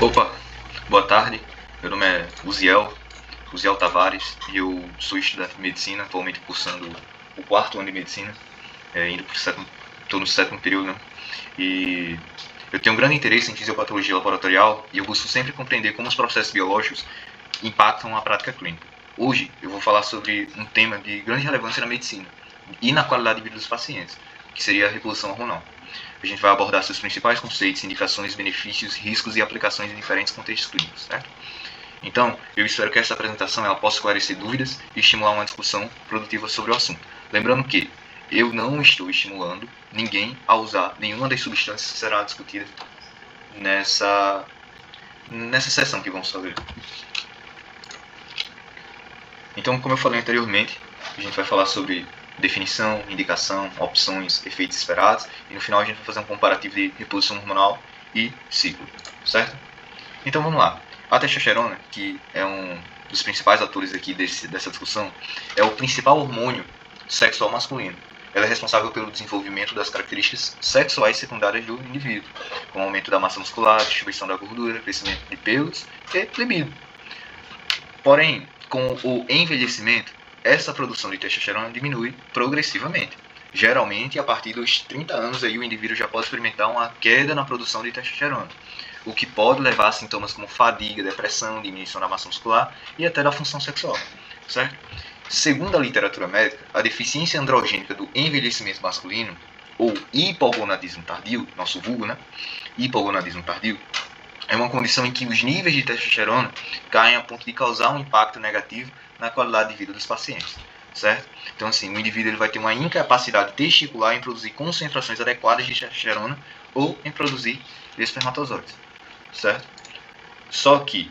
Opa, boa tarde. Meu nome é Uziel Tavares, e eu sou estudante de medicina, atualmente cursando o 4º ano de medicina, estou no 7º período, né? E eu tenho um grande interesse em fisiopatologia laboratorial e eu busco sempre compreender como os processos biológicos impactam a prática clínica. Hoje eu vou falar sobre um tema de grande relevância na medicina e na qualidade de vida dos pacientes, que seria a reposição hormonal. A gente vai abordar seus principais conceitos, indicações, benefícios, riscos e aplicações em diferentes contextos clínicos, certo? Então, eu espero que essa apresentação ela possa esclarecer dúvidas e estimular uma discussão produtiva sobre o assunto. Lembrando que eu não estou estimulando ninguém a usar nenhuma das substâncias que será discutida nessa sessão que vamos fazer. Então, como eu falei anteriormente, a gente vai falar sobre definição, indicação, opções, efeitos esperados, e no final a gente vai fazer um comparativo de reposição hormonal e ciclo, certo? Então vamos lá. A testosterona, que é um dos principais atores aqui dessa discussão, é o principal hormônio sexual masculino. Ela é responsável pelo desenvolvimento das características sexuais secundárias do indivíduo, como aumento da massa muscular, distribuição da gordura, crescimento de pelos e libido. Porém, com o envelhecimento, essa produção de testosterona diminui progressivamente. Geralmente, a partir dos 30 anos, aí, o indivíduo já pode experimentar uma queda na produção de testosterona, o que pode levar a sintomas como fadiga, depressão, diminuição da massa muscular e até da função sexual, certo? Segundo a literatura médica, a deficiência androgênica do envelhecimento masculino, ou hipogonadismo tardio, nosso vulgo, né? Hipogonadismo tardio, é uma condição em que os níveis de testosterona caem a ponto de causar um impacto negativo na qualidade de vida dos pacientes, certo? Então, assim, o indivíduo ele vai ter uma incapacidade testicular em produzir concentrações adequadas de testosterona ou em produzir espermatozoides, certo? Só que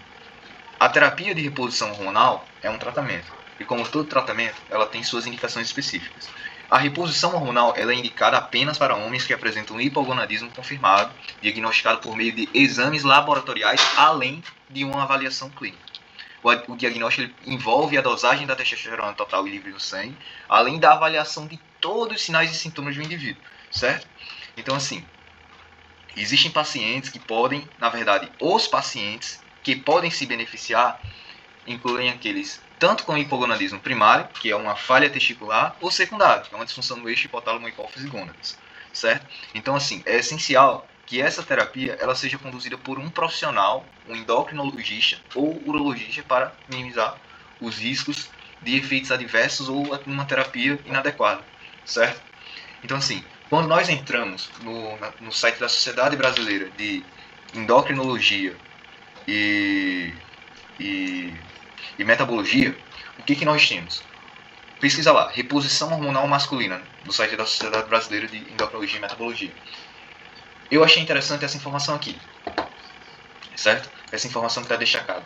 a terapia de reposição hormonal é um tratamento, e como todo tratamento, ela tem suas indicações específicas. A reposição hormonal ela é indicada apenas para homens que apresentam hipogonadismo confirmado, diagnosticado por meio de exames laboratoriais, além de uma avaliação clínica. O diagnóstico envolve a dosagem da testosterona total e livre no sangue, além da avaliação de todos os sinais e sintomas do indivíduo, certo? Então, assim, existem pacientes que podem, na verdade, os pacientes que podem se beneficiar incluem aqueles tanto com hipogonadismo primário, que é uma falha testicular, ou secundário, que é uma disfunção do eixo hipotálamo hipófise gônadas, certo? Então, assim, é essencial que essa terapia ela seja conduzida por um profissional, um endocrinologista ou urologista, para minimizar os riscos de efeitos adversos ou uma terapia inadequada, certo? Então, assim, quando nós entramos no site da Sociedade Brasileira de Endocrinologia e metabologia, o que nós temos? Pesquisa lá, reposição hormonal masculina, no site da Sociedade Brasileira de Endocrinologia e Metabologia. Eu achei interessante essa informação aqui, certo? Essa informação que está destacada.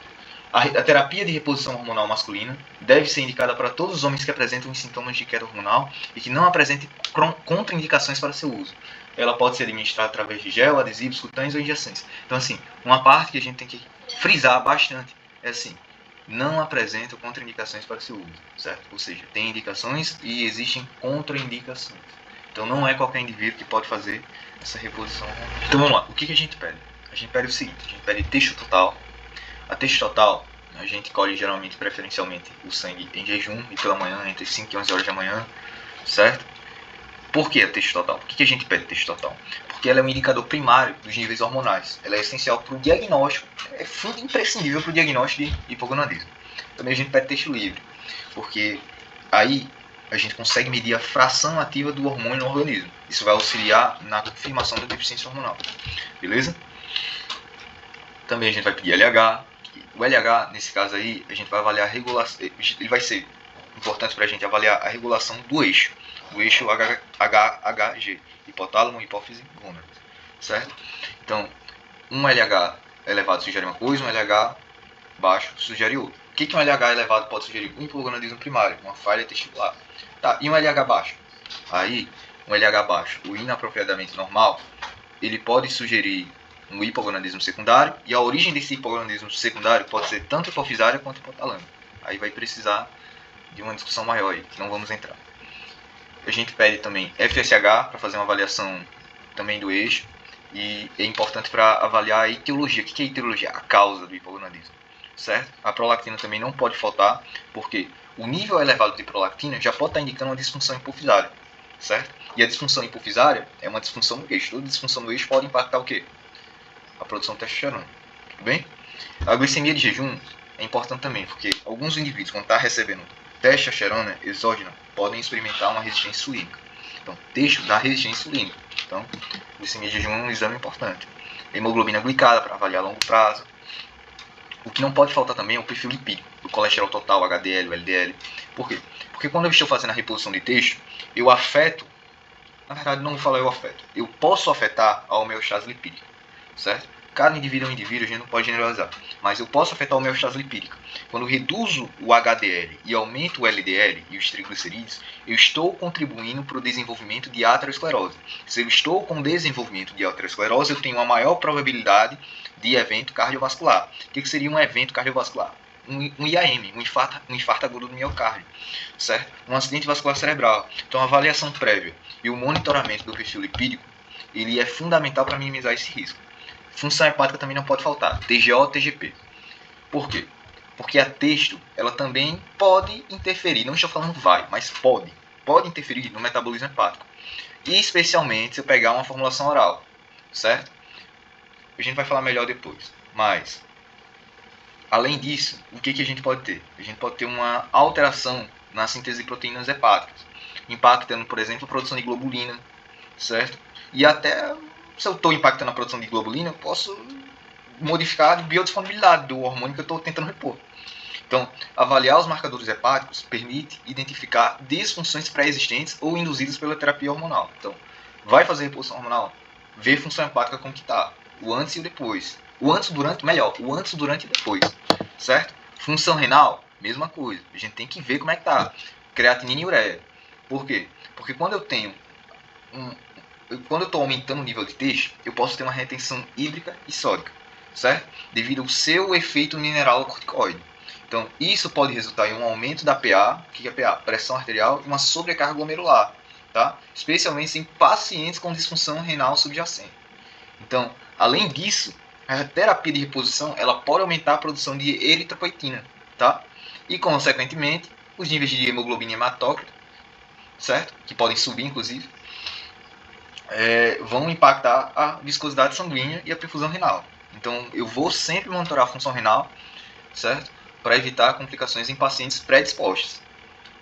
A terapia de reposição hormonal masculina deve ser indicada para todos os homens que apresentam sintomas de queda hormonal e que não apresentem contraindicações para seu uso. Ela pode ser administrada através de gel, adesivos, cutâneos ou injeções. Então, assim, uma parte que a gente tem que frisar bastante é assim, não apresenta contraindicações para seu uso, certo? Ou seja, tem indicações e existem contraindicações. Então não é qualquer indivíduo que pode fazer essa reposição. Então vamos lá, o que a gente pede? A gente pede o seguinte, a gente pede texto total. A texto total, a gente colhe geralmente, preferencialmente, o sangue em jejum e pela manhã, entre 5 e 11 horas da manhã, certo? Por que a texto total? Por que a gente pede texto total? Porque ela é um indicador primário dos níveis hormonais. Ela é essencial para o diagnóstico, é fundo imprescindível para o diagnóstico de hipogonadismo. Também a gente pede texto livre, porque aí a gente consegue medir a fração ativa do hormônio no organismo. Isso vai auxiliar na confirmação da deficiência hormonal. Beleza? Também a gente vai pedir LH. O LH, nesse caso aí, a gente vai avaliar a regulação. Ele vai ser importante para a gente avaliar a regulação do eixo HHG, hipotálamo, hipófise, gônadas, certo? Então, um LH elevado sugere uma coisa, um LH baixo sugere outra. O que um LH elevado pode sugerir? Um hipogonadismo primário, uma falha testicular. Tá, e um LH baixo? Aí, um LH baixo, o inapropriadamente normal, ele pode sugerir um hipogonadismo secundário, e a origem desse hipogonadismo secundário pode ser tanto hipofisária quanto hipotalâmica. Aí vai precisar de uma discussão maior aí, que não vamos entrar. A gente pede também FSH para fazer uma avaliação também do eixo, e é importante para avaliar a etiologia. O que é etiologia? A causa do hipogonadismo, certo? A prolactina também não pode faltar, porque o nível elevado de prolactina já pode estar indicando uma disfunção hipofisária, certo? E a disfunção hipofisária é uma disfunção do eixo. Toda disfunção do eixo pode impactar o quê? A produção de testosterona, tudo bem? A glicemia de jejum é importante também, porque alguns indivíduos, quando estão recebendo testosterona exógena, podem experimentar uma resistência insulínica. Então, texto dá resistência insulínica. Então, glicemia de jejum é um exame importante. Hemoglobina glicada para avaliar a longo prazo. O que não pode faltar também é o perfil lipídico, o colesterol total, HDL, o LDL. Por quê? Porque quando eu estou fazendo a reposição de texto, eu afeto, na verdade não vou falar eu afeto, eu posso afetar a homeostase lipídica, certo? Cada indivíduo é um indivíduo, a gente não pode generalizar, mas eu posso afetar a homeostase lipídica. Quando eu reduzo o HDL e aumento o LDL e os triglicerídeos, eu estou contribuindo para o desenvolvimento de aterosclerose. Se eu estou com desenvolvimento de aterosclerose, eu tenho uma maior probabilidade de evento cardiovascular. O que seria um evento cardiovascular? Um IAM, um infarto agudo do miocárdio, certo? Um acidente vascular cerebral. Então, a avaliação prévia e o monitoramento do perfil lipídico, ele é fundamental para minimizar esse risco. Função hepática também não pode faltar, TGO, TGP. Por quê? Porque a texto, ela também pode interferir, não estou falando vai, mas pode interferir no metabolismo hepático. E especialmente se eu pegar uma formulação oral, certo? A gente vai falar melhor depois. Mas, além disso, o que a gente pode ter? A gente pode ter uma alteração na síntese de proteínas hepáticas, impactando, por exemplo, a produção de globulina, certo? E até, se eu estou impactando a produção de globulina, eu posso modificar a biodisponibilidade do hormônio que eu estou tentando repor. Então, avaliar os marcadores hepáticos permite identificar disfunções pré-existentes ou induzidas pela terapia hormonal. Então, vai fazer reposição hormonal, vê a função hepática como que está, o antes e o depois. O antes, durante, melhor, o antes, durante e depois, certo? Função renal, mesma coisa. A gente tem que ver como é que está. Creatinina e ureia. Por quê? Porque quando eu tenho quando eu estou aumentando o nível de texto, eu posso ter uma retenção hídrica e sódica, certo? Devido ao seu efeito mineralocorticoide. Então, isso pode resultar em um aumento da PA, o que é PA? Pressão arterial, e uma sobrecarga glomerular, tá? Especialmente em pacientes com disfunção renal subjacente. Então, além disso, a terapia de reposição ela pode aumentar a produção de eritropoetina, tá? E, consequentemente, os níveis de hemoglobina hematócrita, certo? Que podem subir, inclusive, vão impactar a viscosidade sanguínea e a perfusão renal. Então, eu vou sempre monitorar a função renal, certo? Para evitar complicações em pacientes predispostos.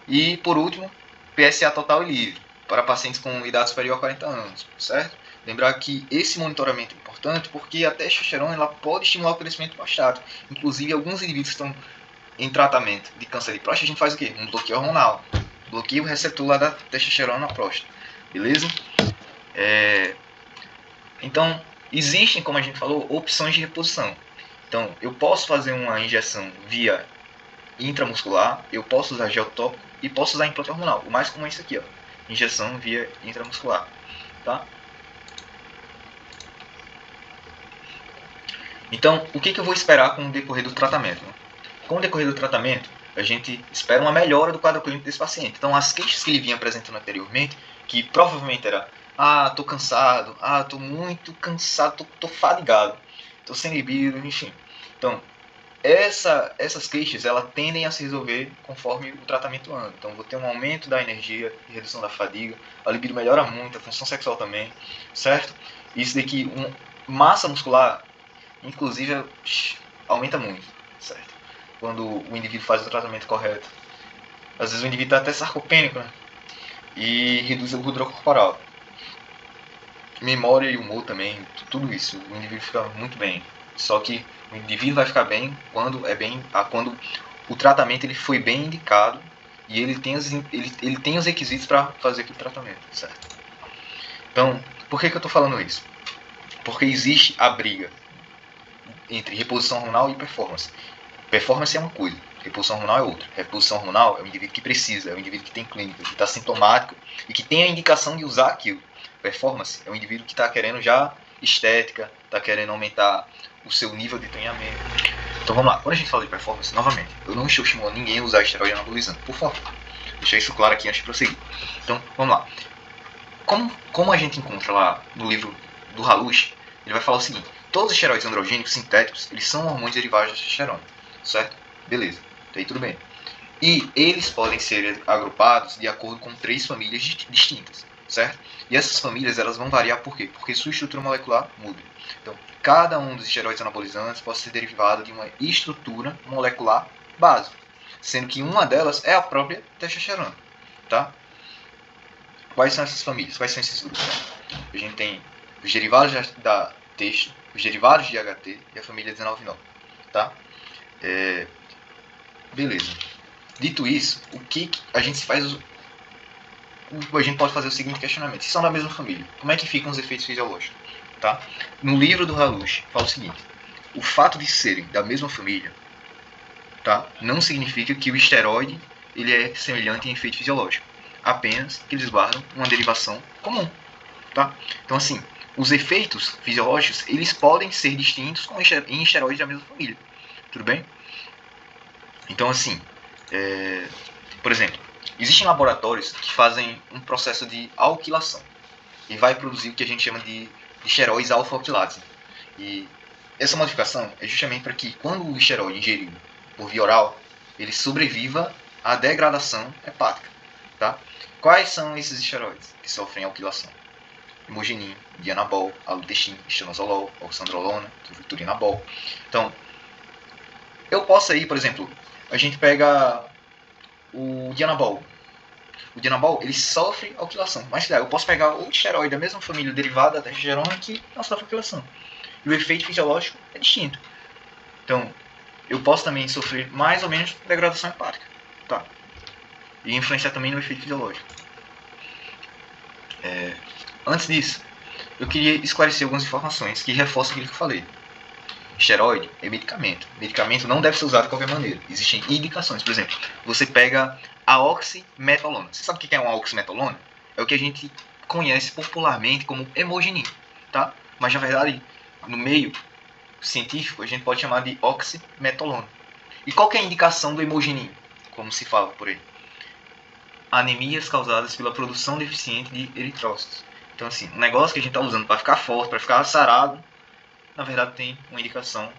E, por último, PSA total e livre, para pacientes com idade superior a 40 anos, certo? Lembrar que esse monitoramento é importante porque a testosterona ela pode estimular o crescimento prostático. Inclusive, alguns indivíduos que estão em tratamento de câncer de próstata, a gente faz o quê? Um bloqueio hormonal. Bloqueia o receptor lá da testosterona na próstata. Beleza? Então, existem, como a gente falou, opções de reposição. Então, eu posso fazer uma injeção via intramuscular, eu posso usar gel tópico e posso usar implante hormonal. O mais comum é isso aqui, ó, injeção via intramuscular. Tá? Então, o que eu vou esperar com o decorrer do tratamento? Com o decorrer do tratamento, a gente espera uma melhora do quadro clínico desse paciente. Então, as queixas que ele vinha apresentando anteriormente, que provavelmente era tô cansado, tô muito cansado, tô fadigado, tô sem libido, enfim. Então, essas queixas, elas tendem a se resolver conforme o tratamento anda. Então, vou ter um aumento da energia e redução da fadiga, a libido melhora muito, a função sexual também, certo? Isso daqui, massa muscular, inclusive, aumenta muito, certo? Quando o indivíduo faz o tratamento correto. Às vezes o indivíduo está até sarcopênico, né? E reduz o gordura corporal. Memória e humor também, tudo isso, o indivíduo fica muito bem. Só que o indivíduo vai ficar bem quando quando o tratamento ele foi bem indicado e ele tem os requisitos para fazer aquele tratamento, certo? Então, por que eu estou falando isso? Porque existe a briga entre reposição hormonal e performance. Performance é uma coisa, reposição hormonal é outra. Reposição hormonal é o indivíduo que precisa, é o indivíduo que tem clínica, que está sintomático e que tem a indicação de usar aquilo. Performance é um indivíduo que está querendo já estética, está querendo aumentar o seu nível de treinamento. Então vamos lá, quando a gente fala de performance, novamente, eu não estou estimulando ninguém a usar esteroide anabolizante, por favor. Deixar isso claro aqui antes de prosseguir. Então vamos lá. Como a gente encontra lá no livro do Halush, ele vai falar o seguinte: todos os esteroides androgênicos sintéticos, eles são hormônios derivados da testosterona, certo? Beleza, até aí tudo bem. E eles podem ser agrupados de acordo com 3 famílias distintas, certo? E essas famílias, elas vão variar por quê? Porque sua estrutura molecular muda. Então, cada um dos esteroides anabolizantes pode ser derivado de uma estrutura molecular básica, sendo que uma delas é a própria testosterona, tá? Quais são essas famílias? Quais são esses grupos? A gente tem os derivados da testo, os derivados de HT e a família 19-9, tá? Beleza. Dito isso, o que a gente faz? A gente pode fazer o seguinte questionamento: se são da mesma família, como é que ficam os efeitos fisiológicos? Tá? No livro do Halush fala o seguinte: o fato de serem da mesma família, tá, não significa que o esteroide ele é semelhante em efeito fisiológico, apenas que eles guardam uma derivação comum. Tá? Então, assim, os efeitos fisiológicos eles podem ser distintos em esteroides da mesma família. Tudo bem? Então, assim, por exemplo, existem laboratórios que fazem um processo de alquilação e vai produzir o que a gente chama de esteroides alfa-alquilados. E essa modificação é justamente para que, quando o esteroide ingerido por via oral, ele sobreviva à degradação hepática. Tá? Quais são esses esteroides que sofrem alquilação? Imogenin, dianabol, aludestin, estanozolol, oxandrolona, turinabol. Então, eu posso aí, por exemplo, a gente pega o dianabol. O dianabol, ele sofre alquilação. Mas eu posso pegar outro esteroide da mesma família derivada da testosterona que não sofre alquilação. E o efeito fisiológico é distinto. Então, eu posso também sofrer mais ou menos degradação hepática. Tá? E influenciar também no efeito fisiológico. Antes disso, eu queria esclarecer algumas informações que reforçam aquilo que eu falei. Esteroide é medicamento. Medicamento não deve ser usado de qualquer maneira. Existem indicações. Por exemplo, você pega a oximetolona. Você sabe o que é uma oximetolona? É o que a gente conhece popularmente como hemogenin, tá? Mas na verdade, no meio científico, a gente pode chamar de oximetolona. E qual que é a indicação do hemogenin, como se fala por aí? Anemias causadas pela produção deficiente de eritrócitos. Então, assim, um negócio que a gente está usando para ficar forte, para ficar sarado, na verdade tem uma indicação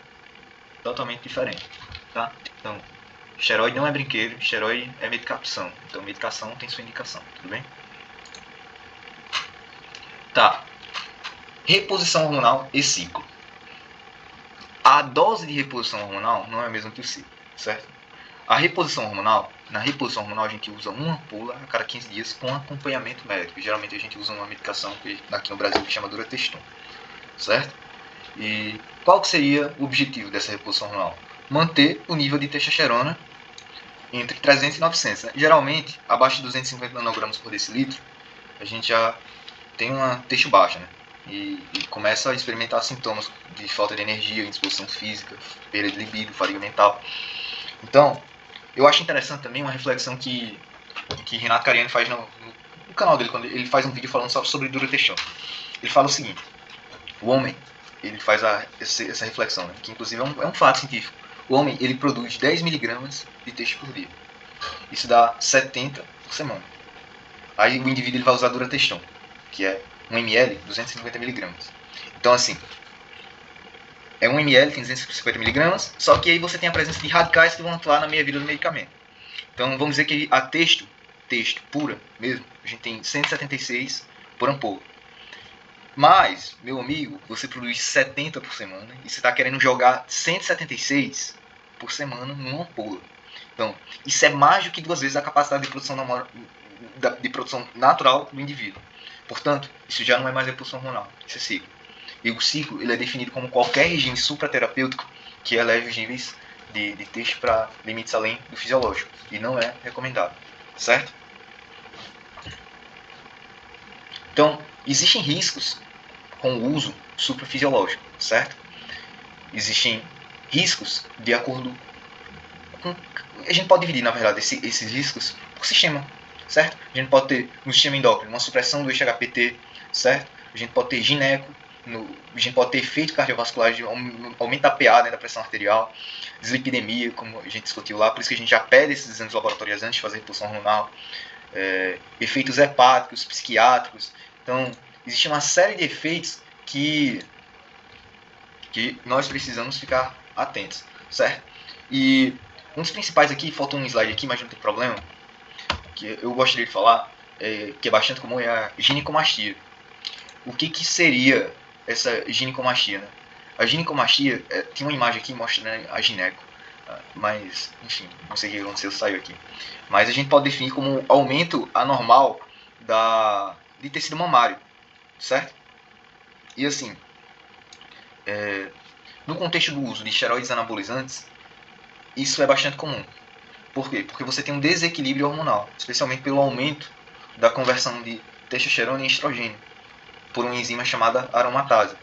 totalmente diferente, tá? Então, esteroide não é brinquedo, esteroide é medicação. Então, medicação tem sua indicação, tudo bem? Tá. Reposição hormonal e ciclo. A dose de reposição hormonal não é a mesma que o ciclo, certo? A reposição hormonal, na reposição hormonal a gente usa uma ampola a cada 15 dias com acompanhamento médico. Geralmente a gente usa uma medicação que aqui no Brasil chama Durateston, certo? E qual que seria o objetivo dessa reposição hormonal? Manter o nível de testosterona entre 300 e 900. Né? Geralmente, abaixo de 250 nanogramas por decilitro, a gente já tem uma testo baixa, né? E começa a experimentar sintomas de falta de energia, indisposição física, perda de libido, fadiga mental. Então, eu acho interessante também uma reflexão que Renato Cariani faz no canal dele, quando ele faz um vídeo falando sobre Durateston. Ele fala o seguinte: o homem, ele faz essa reflexão, né? Que inclusive é um fato científico. O homem, ele produz 10 miligramas de texto por dia. Isso dá 70 por semana. Aí o indivíduo ele vai usar Durateston, que é 1 ml, 250 miligramas. Então, assim, é 1 ml, tem 250 miligramas, só que aí você tem a presença de radicais que vão atuar na meia-vida do medicamento. Então, vamos dizer que a texto pura mesmo, a gente tem 176 por ampola. Mas, meu amigo, você produz 70 por semana e você está querendo jogar 176 por semana numa ampola. Então, isso é mais do que 2 vezes a capacidade de produção natural do indivíduo. Portanto, isso já não é mais reposição hormonal, isso é ciclo. E o ciclo ele é definido como qualquer regime supraterapêutico que eleve os níveis de texto para limites além do fisiológico. E não é recomendado, certo? Então, existem riscos com o uso suprafisiológico, certo? Existem riscos de acordo com... A gente pode dividir, na verdade, esses riscos por sistema, certo? A gente pode ter no sistema endócrino uma supressão do eixo HPT, certo? A gente pode ter gineco, a gente pode ter efeito cardiovascular, aumento da PA, né, da pressão arterial, dislipidemia, como a gente discutiu lá, por isso que a gente já pede esses exames laboratoriais antes de fazer reposição hormonal, efeitos hepáticos, psiquiátricos. Então, existe uma série de efeitos que nós precisamos ficar atentos, certo? E um dos principais aqui, faltou um slide aqui, mas não tem problema, que eu gostaria de falar, que é bastante comum, é a ginecomastia. O que seria essa ginecomastia, né? A ginecomastia, tem uma imagem aqui mostrando a gineco, mas, enfim, não sei o que aconteceu, saiu aqui. Mas a gente pode definir como aumento anormal de tecido mamário, certo? E assim, no contexto do uso de esteroides anabolizantes, isso é bastante comum. Por quê? Porque você tem um desequilíbrio hormonal, especialmente pelo aumento da conversão de testosterona em estrogênio, por uma enzima chamada aromatase.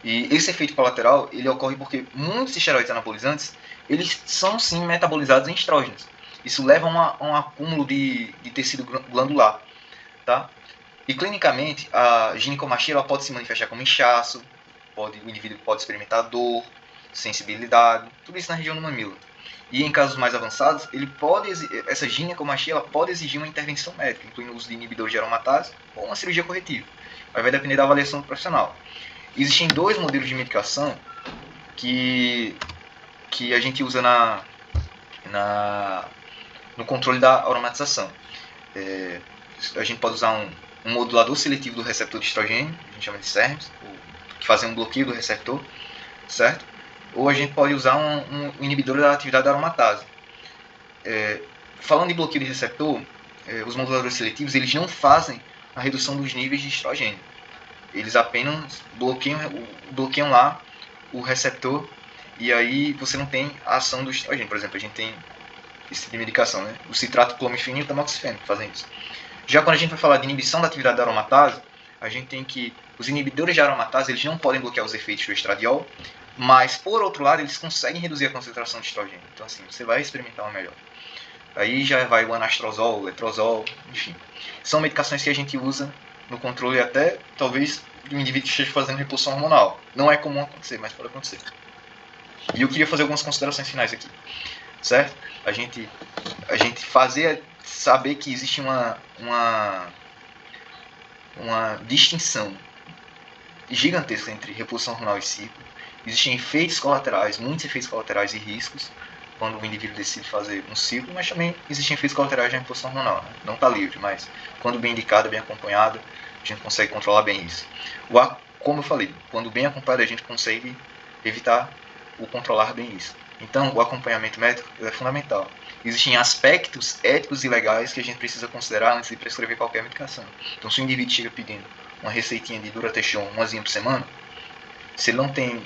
E esse efeito colateral, ele ocorre porque muitos esteroides anabolizantes, eles são sim metabolizados em estrógenos. Isso leva a um acúmulo de tecido glandular, tá? E clinicamente, a ginecomastia ela pode se manifestar como inchaço, o indivíduo pode experimentar dor, sensibilidade, tudo isso na região do mamilo. E em casos mais avançados, essa ginecomastia ela pode exigir uma intervenção médica, incluindo o uso de inibidores de aromatase ou uma cirurgia corretiva. Aí vai depender da avaliação do profissional. Existem 2 modelos de medicação que a gente usa no controle da aromatização. A gente pode usar um modulador seletivo do receptor de estrogênio, a gente chama de SERMs, que faz um bloqueio do receptor, certo? Ou a gente pode usar um inibidor da atividade da aromatase. Falando de bloqueio de receptor, os moduladores seletivos eles não fazem a redução dos níveis de estrogênio. Eles apenas bloqueiam lá o receptor e aí você não tem a ação do estrogênio. Por exemplo, a gente tem esse tipo de medicação, né? O citrato, clomiphene e o tamoxifeno que fazem isso. Já quando a gente vai falar de inibição da atividade da aromatase, a gente tem que os inibidores de aromatase eles não podem bloquear os efeitos do estradiol, mas por outro lado eles conseguem reduzir a concentração de estrogênio. Então assim, você vai experimentar uma melhor. Aí já vai o anastrozol, o letrozol, enfim. São medicações que a gente usa no controle até, talvez, de um indivíduo que esteja fazendo repulsão hormonal. Não é comum acontecer, mas pode acontecer. E eu queria fazer algumas considerações finais aqui, certo? A gente saber que existe uma distinção gigantesca entre repulsão hormonal e ciclo. Existem efeitos colaterais, muitos efeitos colaterais e riscos quando o indivíduo decide fazer um ciclo, mas também existem efeitos colaterais da repulsão hormonal. Né? Não está livre, mas quando bem indicado, bem acompanhado, a gente consegue controlar bem isso. Como eu falei, quando bem acompanhado, a gente consegue evitar o controlar bem isso. Então, o acompanhamento médico é fundamental. Existem aspectos éticos e legais que a gente precisa considerar antes de prescrever qualquer medicação. Então, se o indivíduo chega pedindo uma receitinha de Durateston, umazinha por semana, se ele não tem,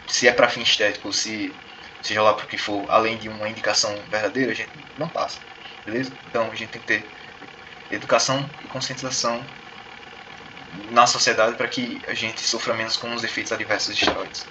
se é para fim estético ou se seja lá porque for, além de uma indicação verdadeira, a gente não passa, beleza? Então a gente tem que ter educação e conscientização na sociedade para que a gente sofra menos com os efeitos adversos de esteroides.